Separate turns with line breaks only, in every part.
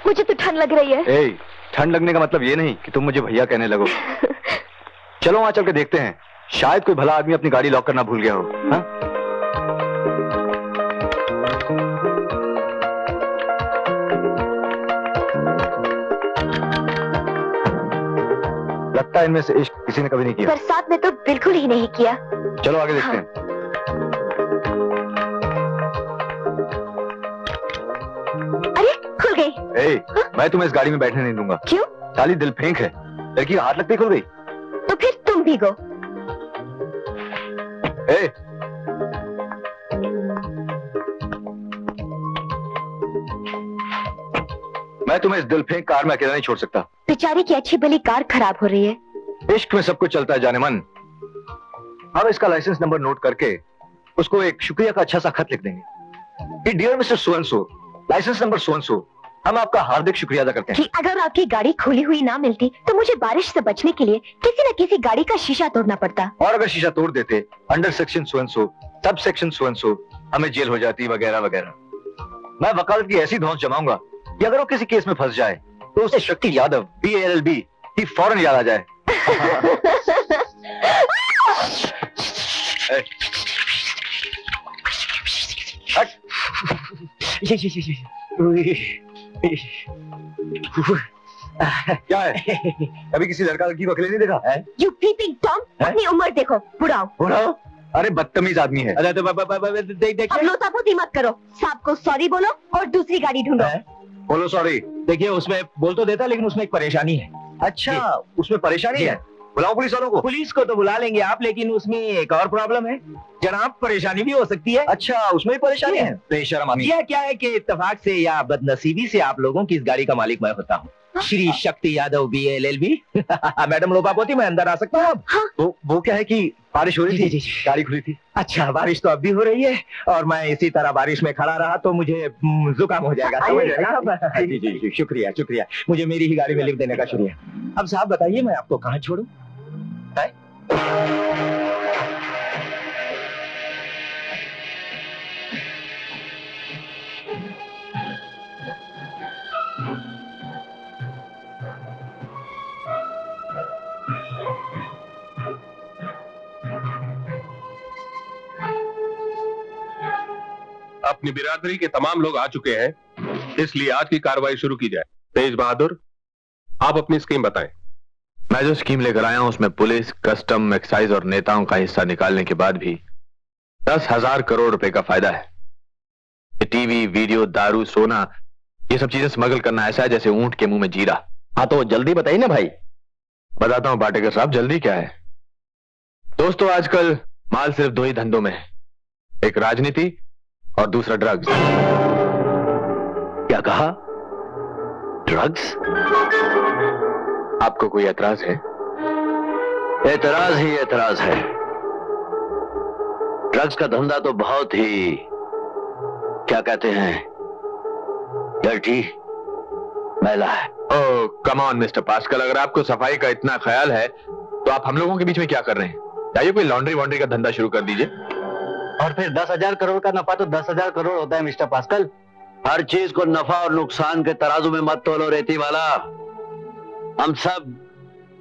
मुझे तो ठंड लग रही है।
ठंड लगने का मतलब ये नहीं कि तुम मुझे भैया कहने लगो। चलो वहां चल के देखते हैं, शायद कोई भला आदमी अपनी गाड़ी लॉक करना भूल गया हो। हाँ? लगता है इनमें से इश्क किसी ने कभी नहीं किया।
बरसात में तो बिल्कुल ही नहीं किया।
चलो आगे देखते हैं।
अरे खुल गई।
मैं तुम्हें इस गाड़ी में बैठने नहीं दूंगा।
क्यों?
साली दिल फेंक है, लड़की का हाथ लगते ही खुल गई।
तो फिर तुम भीगो।
मैं तुम्हें इस दिल फेंक कार में अकेला नहीं छोड़ सकता।
बेचारी की अच्छी भली कार खराब हो रही है।
इश्क में सब कुछ चलता है जाने मन। हम इसका लाइसेंस नंबर नोट करके उसको एक शुक्रिया का अच्छा सा खत लिख देंगे। Dear mister so and so, licence number so and so, हम आपका हार्दिक शुक्रिया अदा करते हैं।
कि अगर आपकी गाड़ी खुली हुई ना मिलती तो मुझे बारिश से बचने के लिए किसी न किसी गाड़ी का शीशा तोड़ना पड़ता।
और अगर शीशा तोड़ देते under section so and so, sub section so and सो, हमें जेल हो जाती वगैरह वगैरह। मैं वकालत की ऐसी धौंस जमाऊंगा कि अगर वो किसी केस में फंस जाए तो उसे शक्ति यादव BALLB की फौरन याद आ जाए। क्या है? कभी किसी लड़का लड़की को अकेले नहीं देखा है?
You peeping Tom, अपनी उम्र देखो, बुढ़ाओ।
अरे बदतमीज आदमी है।
अरे तो देख
अब लोतापोती मत करो, साहब को सॉरी बोलो और दूसरी गाड़ी ढूंढो।
बोलो सॉरी।
देखिए उसमें बोल तो देता, लेकिन उसमें एक परेशानी है।
अच्छा, उसमें परेशानी है? बुलाओ पुलिस वालों को।
पुलिस को तो बुला लेंगे आप, लेकिन उसमें एक और प्रॉब्लम है जनाब, परेशानी भी हो सकती है।
अच्छा, उसमें भी परेशानी है? बेशर्म आदमी।
यह क्या है कि इत्तेफाक से या बदनसीबी से आप लोगों की इस गाड़ी का मालिक मैं होता हूँ, श्री शक्ति यादव BALLB। मैडम लोपापोती, मैं अंदर आ सकता हूँ?
हाँ। वो क्या है कि बारिश हो रही थी, गाड़ी खुली थी।
अच्छा, बारिश तो अब भी हो रही है और मैं इसी तरह बारिश में खड़ा रहा तो मुझे जुकाम हो जाएगा। जी, शुक्रिया शुक्रिया, मुझे मेरी ही गाड़ी में लिफ्ट देने का शुक्रिया। अब साहब बताइए, मैं आपको कहाँ छोड़ूं?
अपनी बिरादरी के तमाम लोग आ चुके हैं, इसलिए आज की कार्रवाई शुरू की जाए। तेज बहादुर, आप अपनी स्कीम बताएं।
मैं जो स्कीम लेकर आया हूं उसमें पुलिस, कस्टम, एक्साइज और नेताओं का हिस्सा निकालने के बाद भी 10,000 करोड़ रुपए का फायदा है। ये टीवी, वीडियो, दारू, सोना, ये सब चीजें स्मगल करना ऐसा है जैसे ऊंट के मुंह में जीरा।
हाँ तो जल्दी बताइए ना भाई।
बताता हूं पाटेकर साहब, जल्दी क्या है। दोस्तों, आजकल माल सिर्फ दो ही धंधों में है, एक राजनीति और दूसरा ड्रग्स।
क्या कहा? ड्रग्स?
आपको कोई एतराज है?
एतराज ही एतराज है। ड्रग्स का धंधा तो बहुत ही, क्या कहते हैं, डर्टी, मैला है।
ओह कम ऑन मिस्टर पास्कल, अगर आपको सफाई का इतना ख्याल है तो आप हम लोगों के बीच में क्या कर रहे हैं? चाहिए कोई लॉन्ड्री वॉन्ड्री का धंधा शुरू कर दीजिए।
और फिर 10,000 करोड़ का नफा तो 10,000 करोड़ होता है मिस्टर पास्कल। हर चीज को नफा और नुकसान के तराजू में मत तोलो रेती वाला। हम सब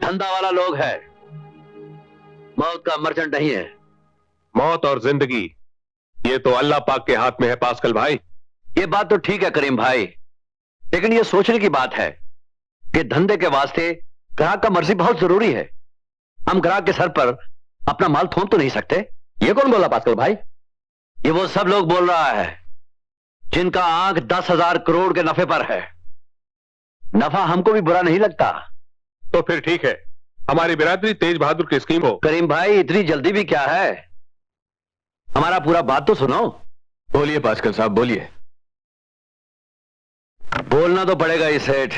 धंधा वाला लोग हैं, मौत का मर्चेंट नहीं है।
मौत और जिंदगी ये तो अल्लाह पाक के हाथ में है पास्कल भाई।
ये बात तो ठीक है करीम भाई, लेकिन ये सोचने की बात है कि धंधे के वास्ते ग्राहक का मर्जी बहुत जरूरी है। हम ग्राहक के सर पर अपना माल थोप तो नहीं सकते। ये कौन बोला पास्कल भाई? ये वो सब लोग बोल रहा है जिनका आंख 10,000 करोड़ के नफे पर है। नफा हमको भी बुरा नहीं लगता।
तो फिर ठीक है, हमारी बिरादरी तेज बहादुर की स्कीम हो।
करीम भाई, इतनी जल्दी भी क्या है, हमारा पूरा बात तो सुनो।
बोलिए पास्कल साहब, बोलिए।
बोलना तो पड़ेगा ही सेठ।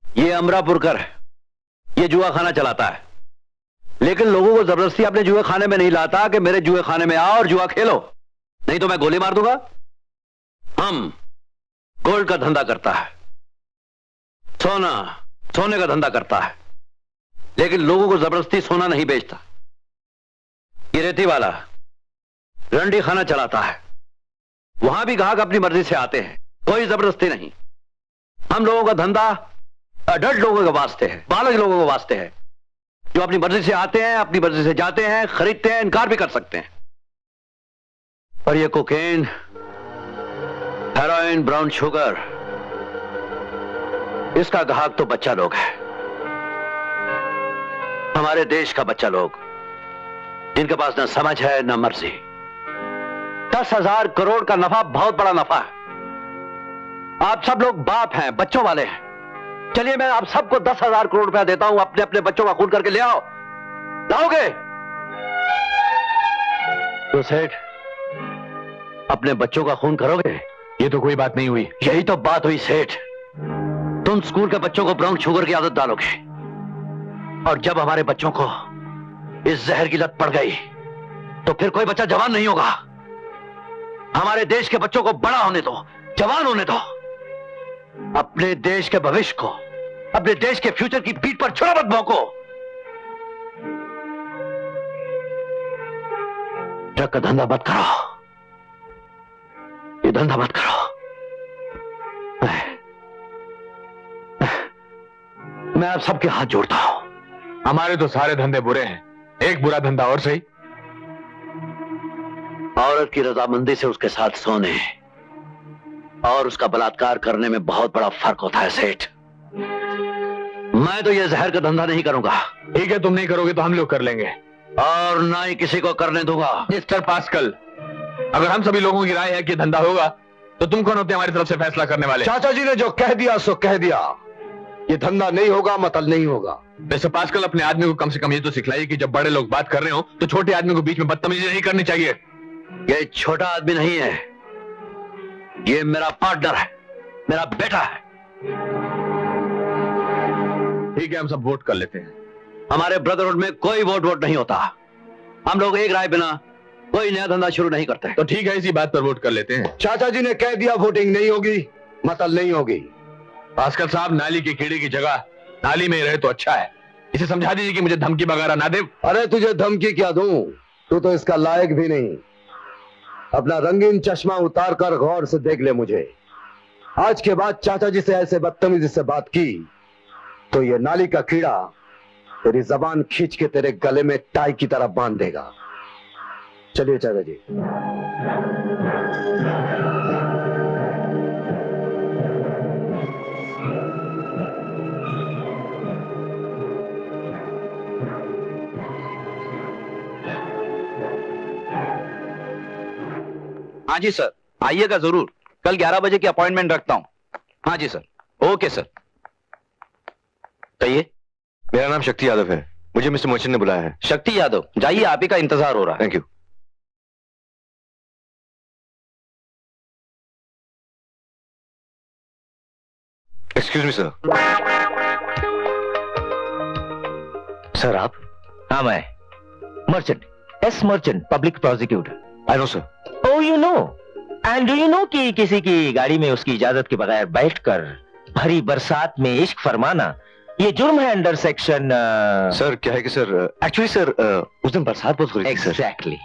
ये अमरापुरकर ये जुआ खाना चलाता है, लेकिन लोगों को जबरदस्ती अपने जुए खाने में नहीं लाता कि मेरे जुए खाने में आओ और जुआ खेलो, नहीं तो मैं गोली मार दूंगा। हम गोल्ड का धंधा करता है, सोने का धंधा करता है, लेकिन लोगों को जबरदस्ती सोना नहीं बेचता। ये रेती वाला रंडी खाना चलाता है, वहां भी ग्राहक अपनी मर्जी से आते हैं, कोई जबरदस्ती नहीं। हम लोगों का धंधा अडल्ट लोगों के वास्ते है, बालक लोगों के वास्ते है, जो अपनी मर्जी से आते हैं, अपनी मर्जी से जाते हैं, खरीदते हैं, इनकार भी कर सकते हैं। और ये कोकेन, हेरोइन, ब्राउन शुगर, इसका ग्राहक तो बच्चा लोग है, हमारे देश का बच्चा लोग, जिनके पास न समझ है न मर्जी। 10,000 करोड़ का नफा बहुत बड़ा नफा है। आप सब लोग बाप हैं, बच्चों वाले हैं। चलिए मैं आप सबको 10,000 करोड़ रुपया देता हूं, अपने अपने बच्चों का खून करके ले आओ। लाओगे? तो सेठ, अपने बच्चों का खून करोगे?
ये तो कोई बात नहीं हुई।
यही तो बात हुई सेठ। तुम स्कूल के बच्चों को ब्राउन शुगर की आदत डालोगे, और जब हमारे बच्चों को इस जहर की लत पड़ गई तो फिर कोई बच्चा जवान नहीं होगा। हमारे देश के बच्चों को बड़ा होने दो, जवान होने दो। अपने देश के भविष्य को, अपने देश के फ्यूचर की पीठ पर छुरा मत भोंको। ट्रक का धंधा मत करो, ये धंधा मत करो। मैं आप सबके हाथ जोड़ता हूं।
हमारे तो सारे धंधे बुरे हैं, एक बुरा धंधा और सही।
औरत की रजामंदी से उसके साथ सोने और उसका बलात्कार करने में बहुत बड़ा फर्क होता है सेठ। मैं तो यह जहर का धंधा नहीं करूंगा।
ठीक है, तुम नहीं करोगे तो हम लोग कर लेंगे,
और ना ही किसी को करने दूंगा।
मिस्टर पास्कल, अगर हम सभी लोगों की राय है कि धंधा होगा, तो तुम कौन होते हमारी तरफ से फैसला करने वाले?
चाचा जी ने जो कह दिया सो कह दिया। ये धंधा नहीं होगा, मतलब नहीं होगा।
मिस्टर पास्कल, अपने आदमी को कम से कम ये तो सिखलाइए कि जब बड़े लोग बात कर रहे हो तो छोटे आदमी को बीच में बदतमीजी नहीं करनी चाहिए।
ये छोटा आदमी नहीं है, ये मेरा पार्टनर है, मेरा बेटा है।
ठीक है, हम सब वोट कर लेते हैं।
हमारे ब्रदरहुड में कोई वोट नहीं होता। हम लोग एक राय बिना कोई नया धंधा शुरू नहीं करते।
तो ठीक है, इसी बात पर वोट कर लेते हैं।
चाचा जी ने कह दिया वोटिंग नहीं होगी, मतलब नहीं होगी।
पास्कल साहब, नाली के कीड़े की जगह नाली में रहे तो अच्छा है। इसे समझा दीजिए कि मुझे धमकी वगैरह ना दे।
अरे तुझे धमकी क्या दूं, तू तो इसका लायक भी नहीं। अपना रंगीन चश्मा उतार कर गौर से देख ले मुझे। आज के बाद चाचा जी से ऐसे बदतमीजी से बात की तो ये नाली का कीड़ा तेरी जबान खींच के तेरे गले में टाई की तरह बांध देगा। चलिए चाचा जी।
हाँ जी सर, आइएगा जरूर। कल 11 बजे की अपॉइंटमेंट रखता हूँ। हाँ जी सर, ओके सर।
कहिए।
मेरा नाम शक्ति यादव है, मुझे मिस्टर मोचन ने बुलाया है।
शक्ति यादव, जाइए, आप ही का इंतजार हो रहा है।
Thank you. Excuse me sir.
Sir आप?
हाँ, मैं merchant, S merchant, public prosecutor.
I know sir.
Oh, you know. And do you know कि किसी की गाड़ी में उसकी इजाजत के बगैर बैठकर भरी बरसात में इश्क फरमाना ये जुर्म है अंडर सेक्शन।
सर क्या है कि सर, एक्चुअली सर उस दिन बरसात बहुत हो रही थी।
एग्जैक्टली,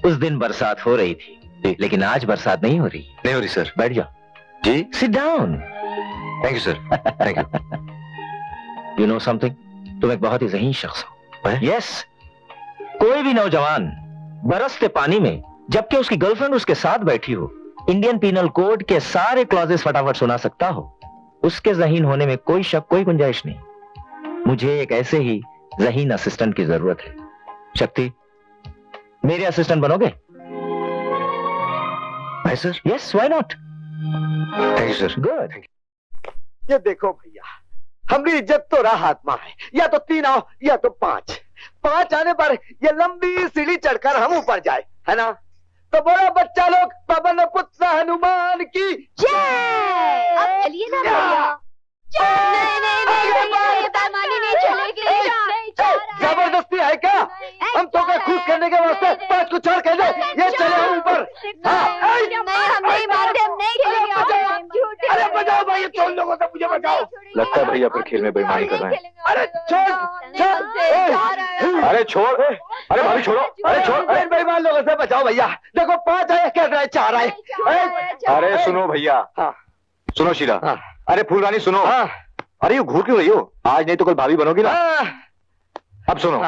उस दिन बरसात हो रही थी, लेकिन आज बरसात नहीं हो रही।
नहीं हो रही सर।
बैठ जाओ
जी।
Sit down.
Thank you sir. Thank you.
You know something, तुम एक बहुत ही ज़हीन शख्स हो। यस, कोई भी नौजवान बरसते पानी में जबकि उसकी गर्लफ्रेंड उसके साथ बैठी हो, इंडियन पीनल कोड के सारे क्लॉजेस फटाफट सुना सकता हो। उसके ज़हीन होने में कोई शक, कोई गुंजाइश नहीं। मुझे एक ऐसे ही ज़हीन असिस्टेंट की जरूरत है। शक्ति, मेरे असिस्टेंट बनोगे?
Sir?
Yes, why not?
Thank you sir.
Good.
ये देखो भैया, हमारी इज्जत तो राहत है, या तो 3 आओ या तो 5। 5 आने पर ये लंबी सीढ़ी चढ़कर हम ऊपर जाए, है ना? तो बोलो बच्चा लोग, पवन पुत्र हनुमान की
जय। अब चलिए ना भैया।
जबरदस्ती है क्या? हम तो क्या खुश करने के वास्ते 5 को छोड़ के दे, ये चले हम ऊपर।
हम नहीं मानते, हम नहीं खेलेंगे।
अरे बचाओ भाई, तुम लोगों से मुझे बचाओ।
लगता है भैया फिर खेल में बेईमानी कर रहे हैं।
अरे छोड़,
अरे छोड़, अरे भाभी छोड़ो, अरे छोड़।
अरे बेईमान लोगों से बचाओ भैया। देखो 5 आए, कह रहे 4 आए।
अरे सुनो भैया,
हाँ।
सुनो शीला,
हाँ।
अरे फूलरानी सुनो। अरे ये घूर क्यों रही हो? आज नहीं तो कल भाभी बनोगी ना। अब सुनो,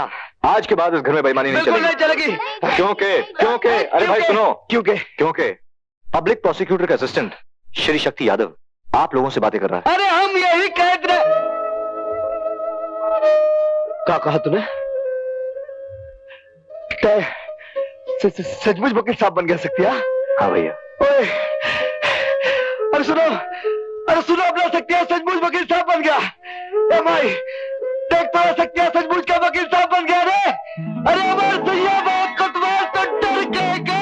आज के बाद इस घर में बेईमानी नहीं चलेगी।
नहीं चलेगी।
क्योंकि अरे भाई सुनो, क्योंकि पब्लिक प्रोसिक्यूटर का असिस्टेंट श्री शक्ति यादव आप लोगों से बातें कर रहा है।
अरे हम यही कह रहे। क्या कहा तूने? सचमुच वकील साहब बन गया सकती है?
हाँ भैया।
अरे सुनो अपना सकती है सचमुच वकील साहब बन गया। ए भाई देख तो सकती है सचमुच का वकील साहब बन गया रे।